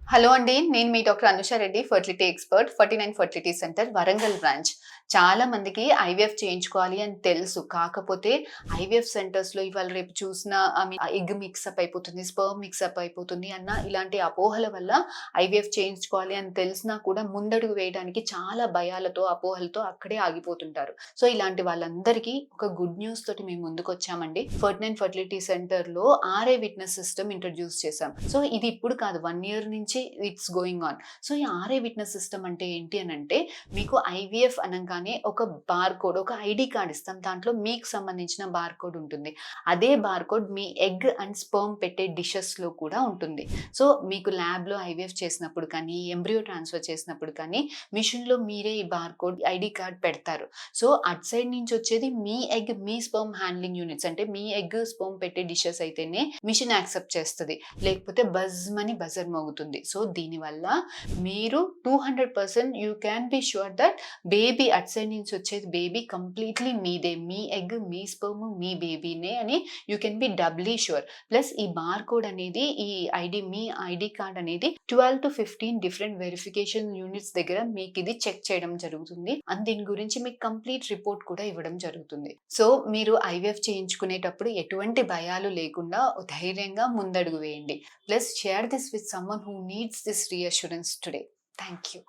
Hello అండి. నేను మీ doctor Anusha Reddy, fertility expert, 49 fertility centre Warangal branch. చాలా మందికి ఐవీఎఫ్ చేయించుకోవాలి అని తెలుసు. కాకపోతే ఐవీఎఫ్ సెంటర్స్‌లో ఇవాళ రేపు చూసినా ఎగ్ మిక్సప్ అయిపోతుంది, స్పెర్మ్ మిక్సప్ అయిపోతుంది అన్న ఇలాంటి అపోహల వల్ల ఐవీఎఫ్ చేయించుకోవాలి అని తెలిసినా కూడా ముందడుగు వేయడానికి చాలా భయాలతో, అపోహలతో అక్కడే ఆగిపోతుంటారు. సో, ఇలాంటి వాళ్ళందరికీ ఒక గుడ్ న్యూస్ తోటి మేము ముందుకొచ్చామండి. 49 ఫెర్టిలిటీ సెంటర్‌లో ఆర్ఐ విట్నెస్ సిస్టమ్ ఇంట్రొడ్యూస్ చేశాం. సో, ఇది ఇప్పుడు కాదు, 1 ఇయర్ నుంచి ఇట్స్ గోయింగ్ ఆన్. సో, ఈ ఆర్ఐ విట్నెస్ సిస్టమ్ అంటే ఏంటి అనంటే, మీకు ఐవీఎఫ్ అనంగానే ఒక బార్‌కోడ్, ఒక ఐడీ కార్డ్ ఇస్తాం. దాంట్లో మీకు సంబంధించిన బార్‌కోడ్ ఉంటుంది. అదే barcode me egg and sperm పెట్టే డిషెస్‌లో కూడా ఉంటుంది. సో, మీకు ల్యాబ్‌లో ఐవీఎఫ్ చేసినప్పుడు కానీ, ఎంబ్రియో ట్రాన్స్‌ఫర్ చేసినప్పుడు కానీ, మిషన్‌లో మీరే ఈ బార్‌కోడ్, ఐడీ కార్డ్ పెడతారు. సో, అటు సైడ్ నుంచి వచ్చేది మీ ఎగ్, మీ స్పెర్మ్ హ్యాండ్లింగ్ యూనిట్స్, అంటే మీ ఎగ్, స్పెర్మ్ పెట్టే డిషెస్ అయితేనే మిషన్ యాక్సెప్ట్ చేస్తది. లేకపోతే బజ్‌మని బజర్ మోగుతుంది. సో, దీనివల్ల మీరు 200% you can be sure that baby అటు సైడ్ నుంచి వచ్చేది బేబీ కంప్లీట్‌లీ మీదే. మీ ఎగ్, మీ స్పెర్మ్, మీ బేబీనే అని you can be doubly sure. Plus ఈ బార్‌కోడ్ అనేది, ఈ మీ ఐడీ కార్డ్ అనేది 12-15 డిఫరెంట్ వెరిఫికేషన్ యూనిట్స్ దగ్గర మీకిది చెక్ చేయడం జరుగుతుంది. అండ్ దీని గురించి మీకు కంప్లీట్ రిపోర్ట్ కూడా ఇవ్వడం జరుగుతుంది. సో, మీరు ఐవీఎఫ్ చేయించుకునేటప్పుడు ఎటువంటి భయాలు లేకుండా ధైర్యంగా ముందడుగు వేయండి. Plus, share this with someone who needs this reassurance today. Thank you.